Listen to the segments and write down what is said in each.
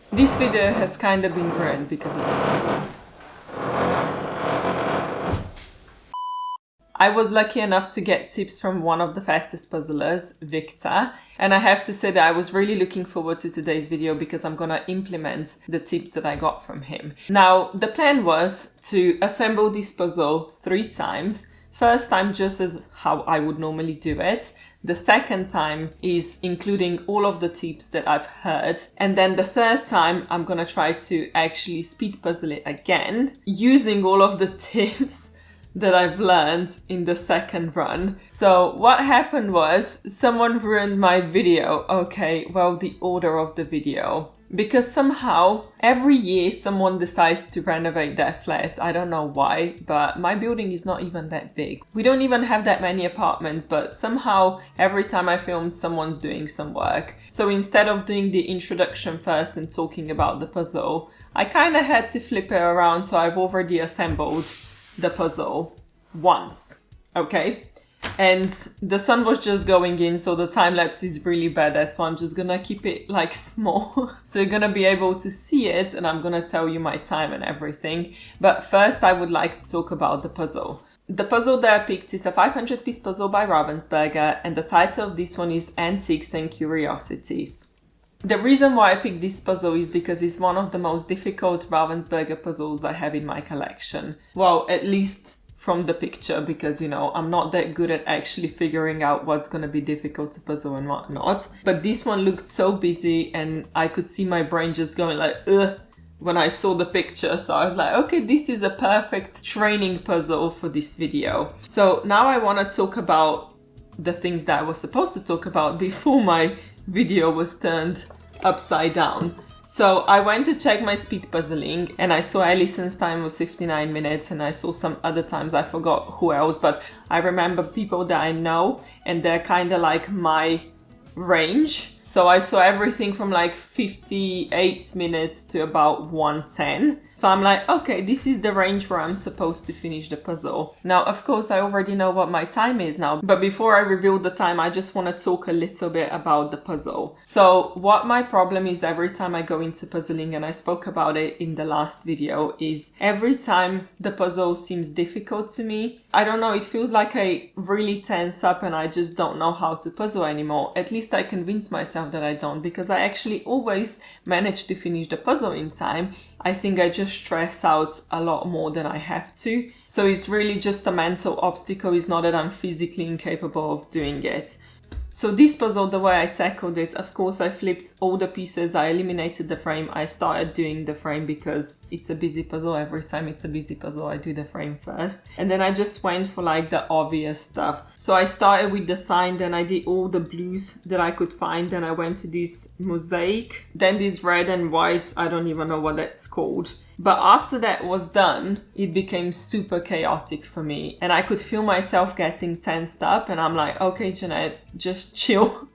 This video has kind of been ruined because of this. I was lucky enough to get tips from one of the fastest puzzlers, Wiktor, and I have to say that I was really looking forward to today's video because I'm gonna implement the tips that I got from him. Now, the plan was to assemble this puzzle 3 times. First time just as how I would normally do it. The second time is including all of the tips that I've heard. And then the third time I'm gonna try to actually speed puzzle it again using all of the tips that I've learned in the second run. So what happened was someone ruined my video. Okay, well, the order of the video. Because somehow every year someone decides to renovate their flat. I don't know why, but my building is not even that big. We don't even have that many apartments, but somehow every time I film, someone's doing some work. So instead of doing the introduction first and talking about the puzzle, I kind of had to flip it around, so I've already assembled the puzzle once, okay? And the sun was just going in, so the time lapse is really bad. That's why I'm just gonna keep it like small. So you're gonna be able to see it, and I'm gonna tell you my time and everything. But first I would like to talk about the puzzle. The puzzle that I picked is a 500-piece puzzle by Ravensburger, and the title of this one is Antiques and Curiosities. The reason why I picked this puzzle is because it's one of the most difficult Ravensburger puzzles I have in my collection. Well, at least from the picture, because, you know, I'm not that good at actually figuring out what's going to be difficult to puzzle and what not. But this one looked so busy and I could see my brain just going like, ugh, when I saw the picture. So I was like, okay, this is a perfect training puzzle for this video. So now I want to talk about the things that I was supposed to talk about before my video was turned upside down. So I went to check my speed puzzling and I saw Alison's time was 59 minutes and I saw some other times, I forgot who else, but I remember people that I know and they're kind of like my range. So I saw everything from like 58 minutes to about 110. So I'm like, okay, this is the range where I'm supposed to finish the puzzle. Now, of course, I already know what my time is now, but before I reveal the time, I just want to talk a little bit about the puzzle. So what my problem is every time I go into puzzling, and I spoke about it in the last video, is every time the puzzle seems difficult to me. I don't know, it feels like I really tense up and I just don't know how to puzzle anymore. At least I convince myself that I don't, because I actually always manage to finish the puzzle in time. I think I just stress out a lot more than I have to. So it's really just a mental obstacle. It's not that I'm physically incapable of doing it. So this puzzle, the way I tackled it, of course I flipped all the pieces, I eliminated the frame, I started doing the frame because it's a busy puzzle. Every time it's a busy puzzle I do the frame first. And then I just went for like the obvious stuff. So I started with the sign, then I did all the blues that I could find, then I went to this mosaic, then this red and white, I don't even know what that's called. But after that was done, it became super chaotic for me and I could feel myself getting tensed up and I'm like, okay, Janette, just chill.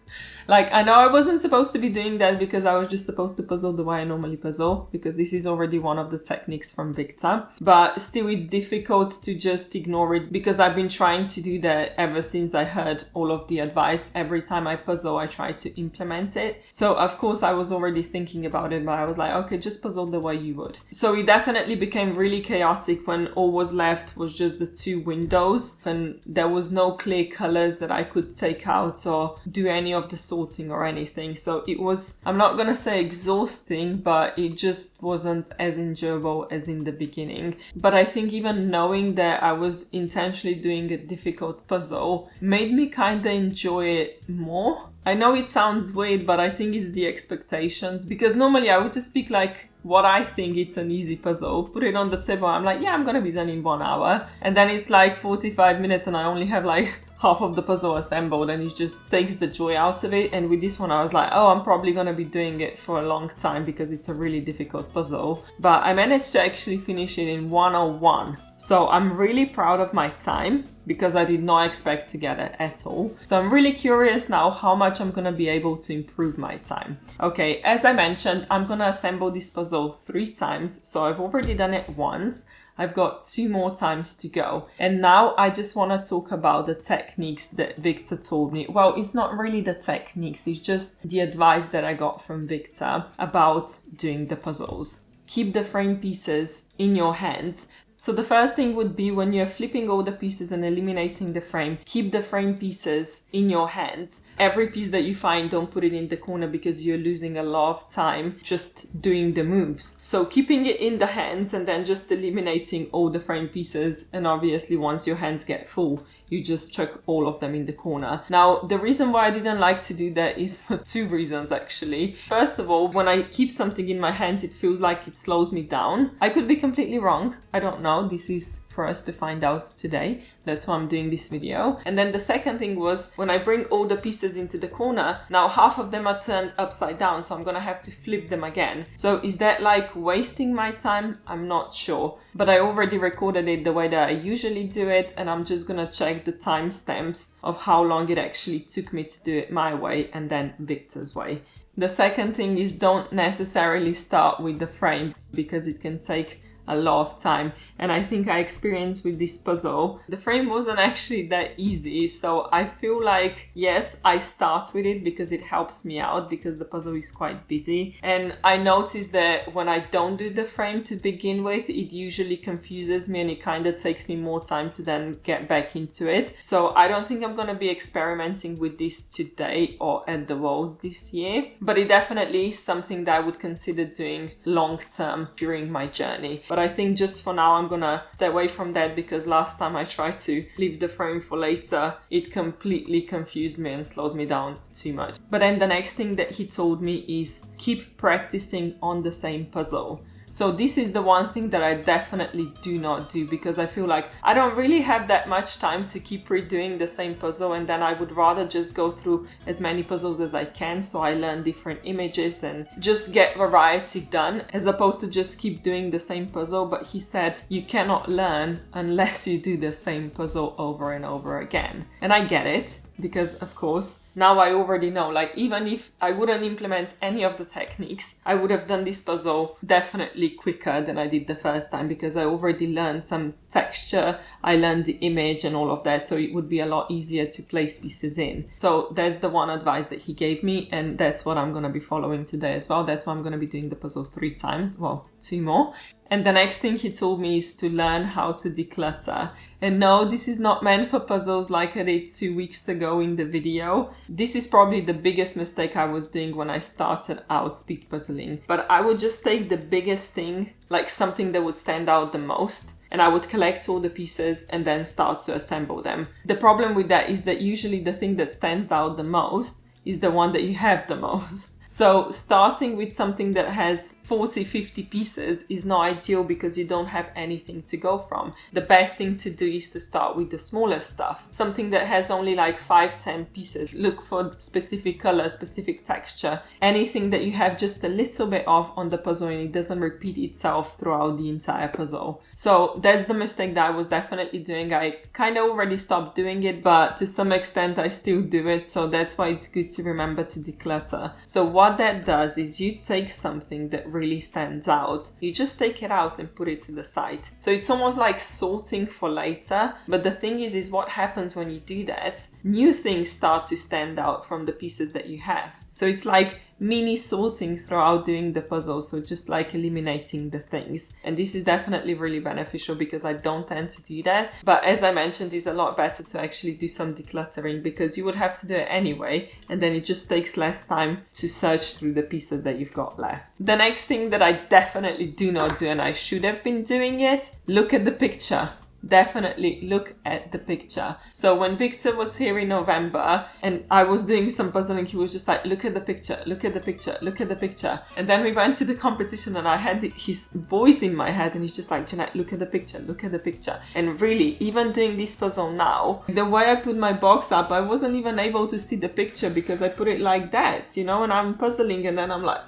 Like, I know I wasn't supposed to be doing that because I was just supposed to puzzle the way I normally puzzle, because this is already one of the techniques from Wiktor. But still, it's difficult to just ignore it because I've been trying to do that ever since I heard all of the advice. Every time I puzzle, I try to implement it. So, of course, I was already thinking about it, but I was like, okay, just puzzle the way you would. So it definitely became really chaotic when all was left was just the 2 windows and there was no clear colors that I could take out or do any of the sorting or anything. So it was, I'm not gonna say exhausting, but it just wasn't as enjoyable as in the beginning. But I think even knowing that I was intentionally doing a difficult puzzle made me kind of enjoy it more. I know it sounds weird, but I think it's the expectations, because normally I would just pick like what I think it's an easy puzzle, put it on the table, I'm like, yeah, I'm gonna be done in 1 hour, and then it's like 45 minutes and I only have like half of the puzzle assembled and it just takes the joy out of it. And with this one I was like, oh, I'm probably gonna be doing it for a long time because it's a really difficult puzzle. But I managed to actually finish it in 101. So I'm really proud of my time because I did not expect to get it at all. So I'm really curious now how much I'm gonna be able to improve my time. Okay, as I mentioned, I'm gonna assemble this puzzle 3 times. So I've already done it once. I've got 2 more times to go. And now I just want to talk about the techniques that Wiktor told me. Well, it's not really the techniques, it's just the advice that I got from Wiktor about doing the puzzles. Keep the frame pieces in your hands. So the first thing would be when you're flipping all the pieces and eliminating the frame, keep the frame pieces in your hands. Every piece that you find, don't put it in the corner because you're losing a lot of time just doing the moves. So keeping it in the hands and then just eliminating all the frame pieces. And obviously once your hands get full, you just chuck all of them in the corner. Now, the reason why I didn't like to do that is for 2 reasons actually. First of all, when I keep something in my hands, it feels like it slows me down. I could be completely wrong. I don't know. This is for us to find out today. That's why I'm doing this video. And then the second thing was when I bring all the pieces into the corner, now half of them are turned upside down, so I'm gonna have to flip them again. So is that like wasting my time? I'm not sure. But I already recorded it the way that I usually do it, and I'm just gonna check the timestamps of how long it actually took me to do it my way and then Wiktor's way. The second thing is don't necessarily start with the frame because it can take a lot of time, and I think I experienced with this puzzle the frame wasn't actually that easy. So I feel like yes, I start with it because it helps me out because the puzzle is quite busy, and I noticed that when I don't do the frame to begin with, it usually confuses me and it kind of takes me more time to then get back into it. So I don't think I'm gonna be experimenting with this today or at the Worlds this year, but it definitely is something that I would consider doing long term during my journey. But I think just for now, I'm gonna stay away from that because last time I tried to leave the frame for later, it completely confused me and slowed me down too much. But then the next thing that he told me is keep practicing on the same puzzle. So this is the one thing that I definitely do not do because I feel like I don't really have that much time to keep redoing the same puzzle, and then I would rather just go through as many puzzles as I can so I learn different images and just get variety done as opposed to just keep doing the same puzzle. But he said you cannot learn unless you do the same puzzle over and over again. And I get it. Because of course, now I already know, like even if I wouldn't implement any of the techniques, I would have done this puzzle definitely quicker than I did the first time because I already learned some texture, I learned the image and all of that, so it would be a lot easier to place pieces in. So that's the one advice that he gave me, and that's what I'm going to be following today as well. That's why I'm going to be doing the puzzle 3 times, well, 2 more. And the next thing he told me is to learn how to declutter. And no, this is not meant for puzzles like I did 2 weeks ago in the video. This is probably the biggest mistake I was doing when I started out speed puzzling. But I would just take the biggest thing, like something that would stand out the most, and I would collect all the pieces and then start to assemble them. The problem with that is that usually the thing that stands out the most is the one that you have the most. So starting with something that has 40-50 pieces is not ideal because you don't have anything to go from. The best thing to do is to start with the smaller stuff. Something that has only like 5-10 pieces. Look for specific color, specific texture. Anything that you have just a little bit of on the puzzle and it doesn't repeat itself throughout the entire puzzle. So that's the mistake that I was definitely doing. I kind of already stopped doing it, but to some extent I still do it. So that's why it's good to remember to declutter. So what that does is you take something that really stands out, you just take it out and put it to the side. So it's almost like sorting for later. But the thing is what happens when you do that, new things start to stand out from the pieces that you have. So it's like mini sorting throughout doing the puzzle, so just like eliminating the things. And this is definitely really beneficial because I don't tend to do that. But as I mentioned, it's a lot better to actually do some decluttering because you would have to do it anyway, and then it just takes less time to search through the pieces that you've got left. The next thing that I definitely do not do, and I should have been doing it, look at the picture. Definitely look at the picture. So when Wiktor was here in November and I was doing some puzzling, he was just like, look at the picture, look at the picture, look at the picture. And then we went to the competition and I had his voice in my head and he's just like, Janette, look at the picture, look at the picture. And really, even doing this puzzle now, the way I put my box up, I wasn't even able to see the picture because I put it like that, you know, and I'm puzzling and then I'm like,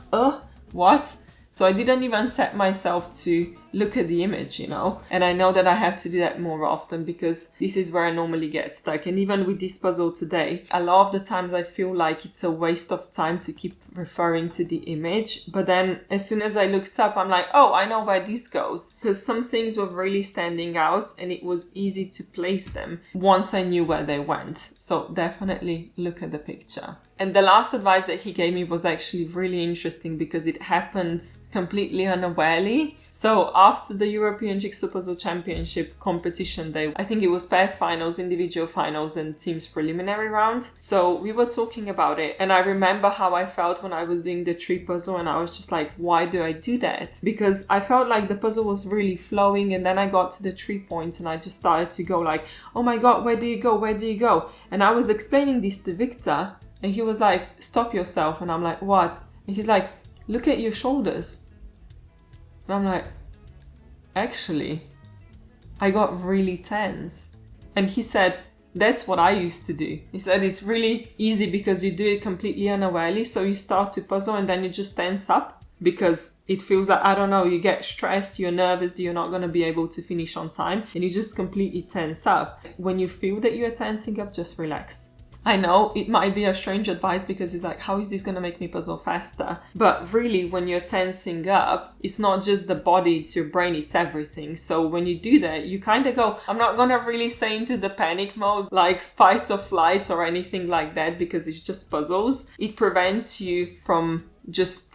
what? So I didn't even set myself to look at the image, you know. And I know that I have to do that more often because this is where I normally get stuck. And even with this puzzle today, a lot of the times I feel like it's a waste of time to keep referring to the image. But then as soon as I looked up, I'm like, oh, I know where this goes. Because some things were really standing out and it was easy to place them once I knew where they went. So definitely look at the picture. And the last advice that he gave me was actually really interesting because it happens completely unawarely. So after the European Jigsaw Puzzle Championship competition day, I think it was pairs finals, individual finals and teams preliminary round. So we were talking about it and I remember how I felt when I was doing the tree puzzle and I was just like, why do I do that? Because I felt like the puzzle was really flowing and then I got to the 3 points and I just started to go like, oh my God, where do you go? Where do you go? And I was explaining this to Wiktor and he was like, stop yourself. And I'm like, what? And he's like, look at your shoulders. And I'm like, actually, I got really tense. And he said, that's what I used to do. He said, it's really easy because you do it completely unawarely. So you start to puzzle and then you just tense up because it feels like, I don't know, you get stressed, you're nervous that you're not going to be able to finish on time and you just completely tense up. When you feel that you're tensing up, just relax. I know it might be a strange advice because it's like, how is this going to make me puzzle faster? But really, when you're tensing up, it's not just the body, it's your brain, it's everything. So when you do that, you kind of go, I'm not going to really say into the panic mode, like fights or flights or anything like that, because it's just puzzles. It prevents you from just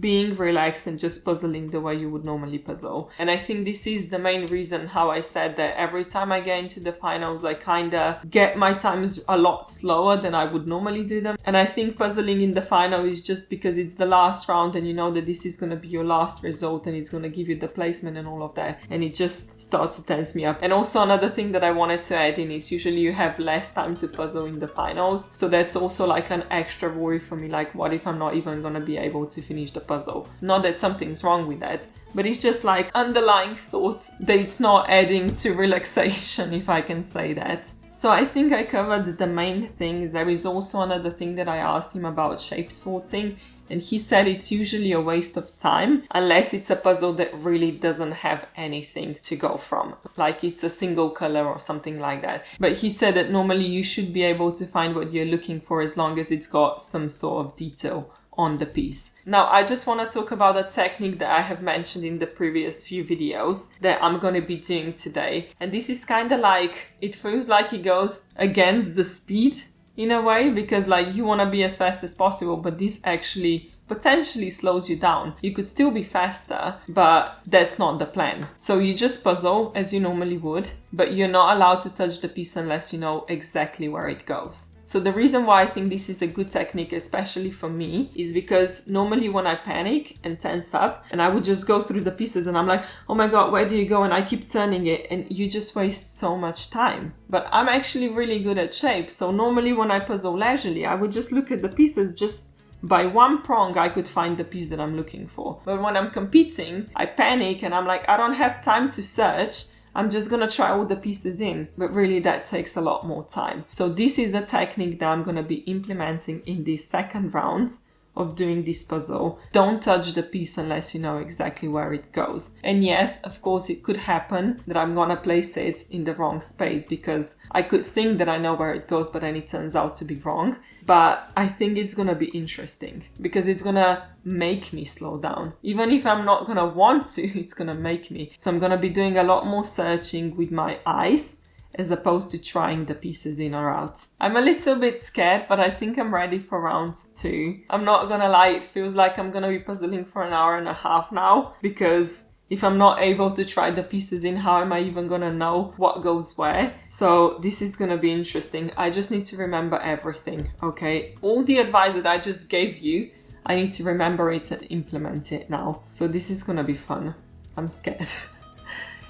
being relaxed and just puzzling the way you would normally puzzle. And I think this is the main reason how I said that every time I get into the finals, I kind of get my times a lot slower than I would normally do them. And I think puzzling in the final is just because it's the last round and you know that this is going to be your last result and it's going to give you the placement and all of that. And it just starts to tense me up. And also another thing that I wanted to add in is usually you have less time to puzzle in the finals. So that's also like an extra worry for me. Like, what if I'm not even going to be able to finish the puzzle? Not that something's wrong with that, but it's just like underlying thoughts that it's not adding to relaxation, if I can say that. So I think I covered the main things. There is also another thing that I asked him about shape sorting, and he said it's usually a waste of time unless it's a puzzle that really doesn't have anything to go from, like it's a single color or something like that. But he said that normally you should be able to find what you're looking for as long as it's got some sort of detail on the piece. Now, I just want to talk about a technique that I have mentioned in the previous few videos that I'm going to be doing today. And this is kind of like, it feels like it goes against the speed in a way, because like you want to be as fast as possible, but this actually potentially slows you down. You could still be faster, but that's not the plan. So you just puzzle as you normally would, but you're not allowed to touch the piece unless you know exactly where it goes. So the reason why I think this is a good technique, especially for me, is because normally when I panic and tense up and I would just go through the pieces and I'm like, oh my God, where do you go? And I keep turning it and you just waste so much time. But I'm actually really good at shape. So normally when I puzzle leisurely, I would just look at the pieces, just by one prong I could find the piece that I'm looking for. But when I'm competing, I panic and I'm like, I don't have time to search. I'm just gonna try all the pieces in, but really that takes a lot more time. So this is the technique that I'm gonna be implementing in this second round of doing this puzzle. Don't touch the piece unless you know exactly where it goes. And yes, of course, it could happen that I'm gonna place it in the wrong space because I could think that I know where it goes, but then it turns out to be wrong. But I think it's gonna be interesting because it's gonna make me slow down. Even if I'm not gonna want to, it's gonna make me. So I'm gonna be doing a lot more searching with my eyes as opposed to trying the pieces in or out. I'm a little bit scared, but I think I'm ready for round 2. I'm not gonna lie, it feels like I'm gonna be puzzling for an hour and a half now, because if I'm not able to try the pieces in, how am I even gonna know what goes where? So this is gonna be interesting. I just need to remember everything, okay? All the advice that I just gave you, I need to remember it and implement it now. So this is gonna be fun. I'm scared.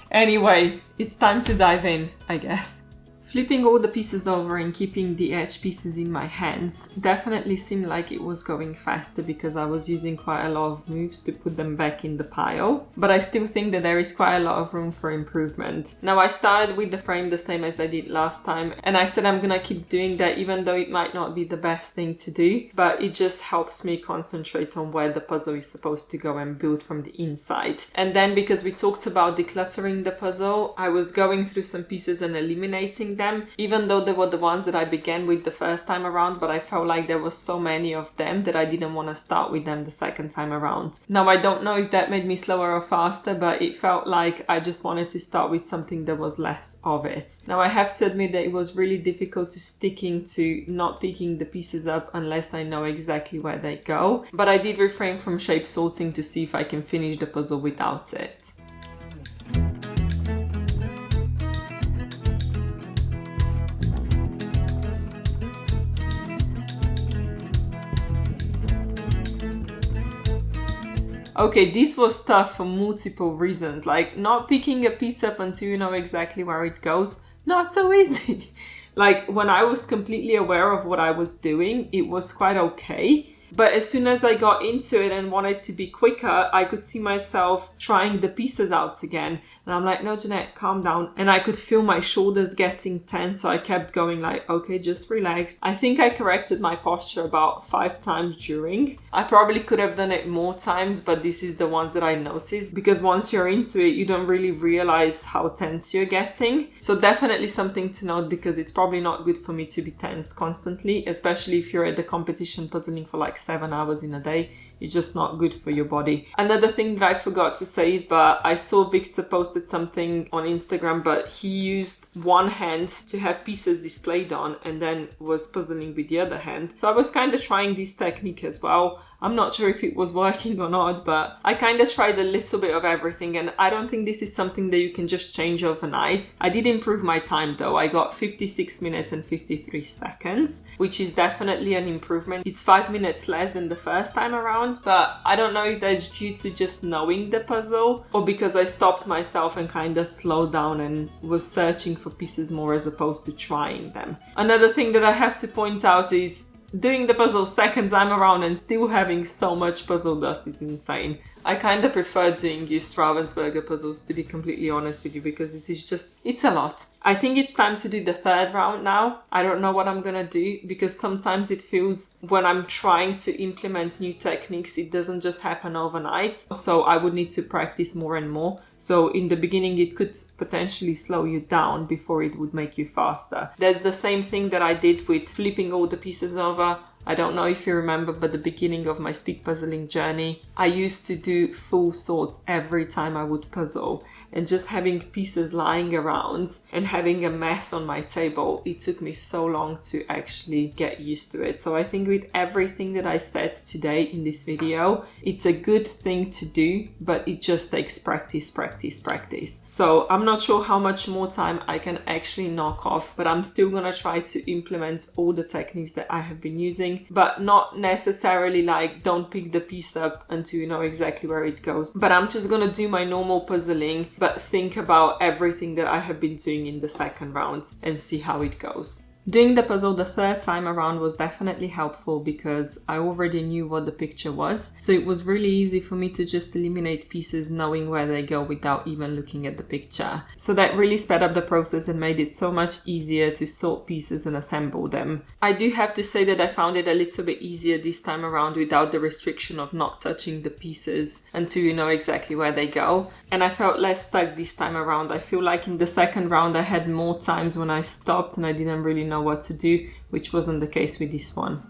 Anyway, it's time to dive in, I guess. Flipping all the pieces over and keeping the edge pieces in my hands definitely seemed like it was going faster because I was using quite a lot of moves to put them back in the pile. But I still think that there is quite a lot of room for improvement. Now I started with the frame the same as I did last time, and I said I'm gonna keep doing that even though it might not be the best thing to do, but it just helps me concentrate on where the puzzle is supposed to go and build from the inside. And then because we talked about decluttering the puzzle, I was going through some pieces and eliminating them, even though they were the ones that I began with the first time around, but I felt like there was so many of them that I didn't want to start with them the second time around. Now I don't know if that made me slower or faster, but it felt like I just wanted to start with something that was less of it. Now I have to admit that it was really difficult to sticking to not picking the pieces up unless I know exactly where they go, but I did refrain from shape sorting to see if I can finish the puzzle without it. Okay, this was tough for multiple reasons, like not picking a piece up until you know exactly where it goes, not so easy. Like when I was completely aware of what I was doing, it was quite okay. But as soon as I got into it and wanted to be quicker, I could see myself trying the pieces out again. And I'm like, no, Janette, calm down. And I could feel my shoulders getting tense. So I kept going like, okay, just relax. I think I corrected my posture about 5 times during. I probably could have done it more times, but this is the ones that I noticed. Because once you're into it, you don't really realize how tense you're getting. So definitely something to note, because it's probably not good for me to be tense constantly, especially if you're at the competition puzzling for like 7 hours in a day. It's just not good for your body. Another thing that I forgot to say is, but I saw Wiktor posted something on Instagram, but he used one hand to have pieces displayed on and then was puzzling with the other hand. So I was kind of trying this technique as well. I'm not sure if it was working or not, but I kind of tried a little bit of everything, and I don't think this is something that you can just change overnight. I did improve my time though. I got 56 minutes and 53 seconds, which is definitely an improvement. It's 5 minutes less than the first time around, but I don't know if that's due to just knowing the puzzle or because I stopped myself and kind of slowed down and was searching for pieces more as opposed to trying them. Another thing that I have to point out is doing the puzzle second time around and still having so much puzzle dust is insane. I kind of prefer doing used Ravensburger puzzles, to be completely honest with you, because this is just, it's a lot. I think it's time to do the third round now. I don't know what I'm gonna do, because sometimes it feels when I'm trying to implement new techniques, it doesn't just happen overnight. So I would need to practice more and more. So in the beginning, it could potentially slow you down before it would make you faster. There's the same thing that I did with flipping all the pieces over. I don't know if you remember, but the beginning of my speed puzzling journey, I used to do full sorts every time I would puzzle, and just having pieces lying around and having a mess on my table, it took me so long to actually get used to it. So I think with everything that I said today in this video, it's a good thing to do, but it just takes practice, practice, practice. So I'm not sure how much more time I can actually knock off, but I'm still gonna try to implement all the techniques that I have been using, but not necessarily like don't pick the piece up until you know exactly where it goes. But I'm just gonna do my normal puzzling, but think about everything that I have been doing in the second round and see how it goes. Doing the puzzle the third time around was definitely helpful because I already knew what the picture was. So it was really easy for me to just eliminate pieces knowing where they go without even looking at the picture. So that really sped up the process and made it so much easier to sort pieces and assemble them. I do have to say that I found it a little bit easier this time around without the restriction of not touching the pieces until you know exactly where they go. And I felt less stuck this time around. I feel like in the second round I had more times when I stopped and I didn't really know what to do, which wasn't the case with this one.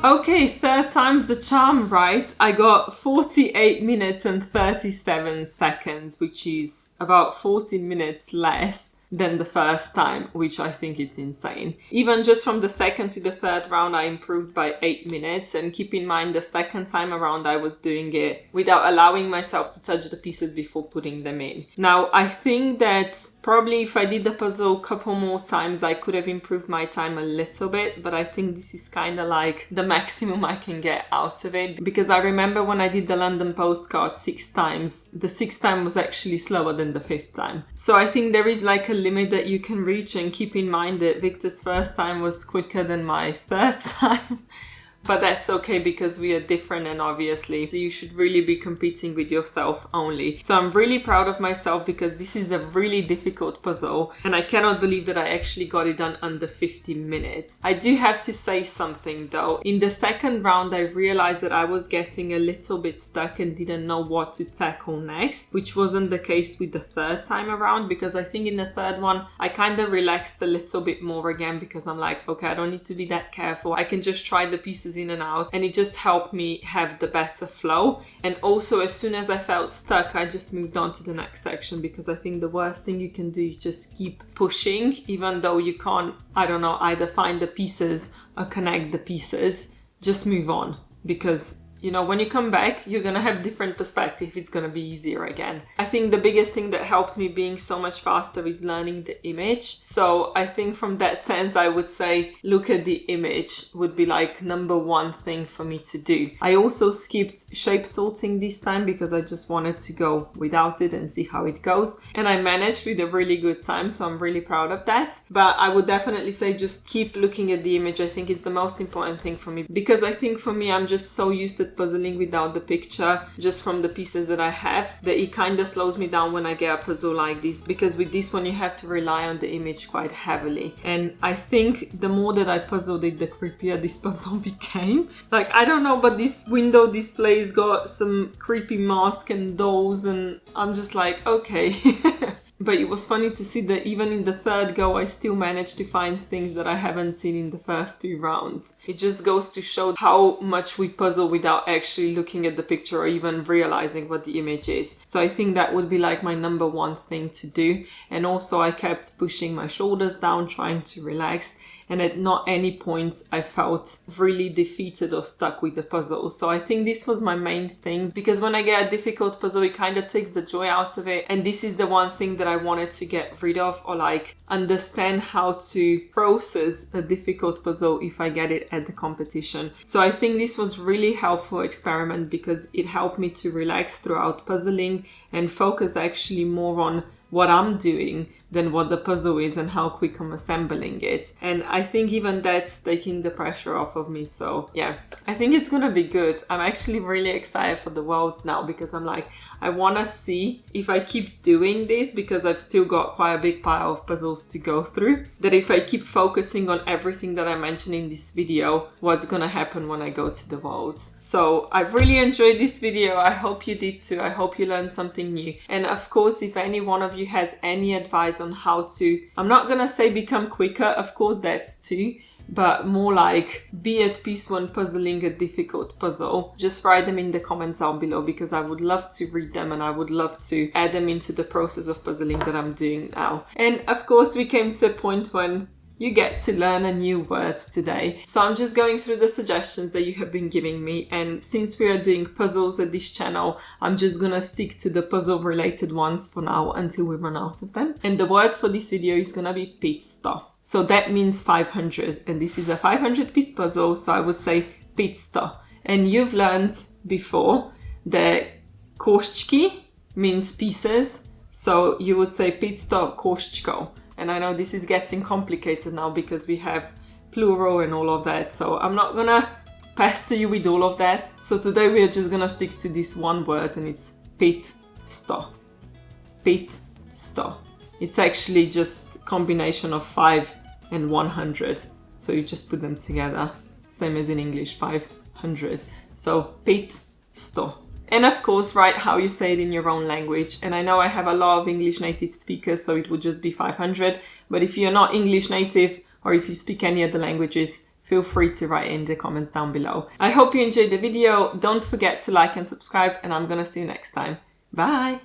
Okay, third time's the charm, right? I got 48 minutes and 37 seconds, which is about 14 minutes less than the first time, which I think is insane. Even just from the second to the third round, I improved by 8 minutes. And keep in mind, the second time around, I was doing it without allowing myself to touch the pieces before putting them in. Now, I think that probably if I did the puzzle a couple more times, I could have improved my time a little bit, but I think this is kind of like the maximum I can get out of it. Because I remember when I did the London postcard 6 times, the 6th time was actually slower than the 5th time. So I think there is like a limit that you can reach, and keep in mind that Wiktor's first time was quicker than my 3rd time. But that's okay because we are different, and obviously you should really be competing with yourself only. So I'm really proud of myself because this is a really difficult puzzle and I cannot believe that I actually got it done under 15 minutes. I do have to say something though. In the second round I realized that I was getting a little bit stuck and didn't know what to tackle next, which wasn't the case with the 3rd time around, because I think in the 3rd one I kind of relaxed a little bit more again because I'm like, okay, I don't need to be that careful. I can just try the pieces in and out, and it just helped me have the better flow. And also as soon as I felt stuck, I just moved on to the next section, because I think the worst thing you can do is just keep pushing, even though you can't, I don't know, either find the pieces or connect the pieces. Just move on, because you know, when you come back, you're gonna have different perspective. It's gonna be easier again. I think the biggest thing that helped me being so much faster is learning the image. So I think from that sense, I would say look at the image would be like number 1 thing for me to do. I also skipped shape sorting this time because I just wanted to go without it and see how it goes. And I managed with a really good time, so I'm really proud of that. But I would definitely say just keep looking at the image. I think it's the most important thing for me, because I think for me, I'm just so used to puzzling without the picture, just from the pieces that I have, that it kind of slows me down when I get a puzzle like this, because with this one you have to rely on the image quite heavily. And I think the more that I puzzled it, the creepier this puzzle became. Like, I don't know, but this window display's got some creepy mask and dolls, and I'm just like, okay. But it was funny to see that even in the 3rd go, I still managed to find things that I haven't seen in the first 2 rounds. It just goes to show how much we puzzle without actually looking at the picture or even realizing what the image is. So I think that would be like my number 1 thing to do. And also I kept pushing my shoulders down, trying to relax. And at not any point I felt really defeated or stuck with the puzzle. So I think this was my main thing, because when I get a difficult puzzle, it kind of takes the joy out of it. And this is the one thing that I wanted to get rid of, or like understand how to process a difficult puzzle if I get it at the competition. So I think this was really helpful experiment, because it helped me to relax throughout puzzling and focus actually more on what I'm doing than what the puzzle is and how quick I'm assembling it. And I think even that's taking the pressure off of me. So yeah, I think it's gonna be good. I'm actually really excited for the worlds now, because I'm like, I wanna see if I keep doing this, because I've still got quite a big pile of puzzles to go through, that if I keep focusing on everything that I mentioned in this video, what's gonna happen when I go to the worlds. So I've really enjoyed this video. I hope you did too. I hope you learned something new. And of course, if any one of you has any advice on how to, I'm not gonna say become quicker, of course that's too, but more like be at peace when puzzling a difficult puzzle, just write them in the comments down below, because I would love to read them and I would love to add them into the process of puzzling that I'm doing now. And of course we came to a point when you get to learn a new word today. So I'm just going through the suggestions that you have been giving me, and since we are doing puzzles at this channel, I'm just gonna stick to the puzzle related ones for now until we run out of them. And the word for this video is gonna be pizza. So that means 500, and this is a 500 piece puzzle, so I would say pizza. And you've learned before that koszczki means pieces, so you would say pizza koszczko. And I know this is getting complicated now because we have plural and all of that, so I'm not gonna pester you with all of that. So today we are just gonna stick to this one word, and it's pizza. Pizza. It's actually just a combination of 5 and 100. So you just put them together, same as in English, 500. So pizza. And of course, write how you say it in your own language. And I know I have a lot of English native speakers, so it would just be 500. But if you're not English native, or if you speak any other languages, feel free to write in the comments down below. I hope you enjoyed the video. Don't forget to like and subscribe, and I'm gonna see you next time. Bye!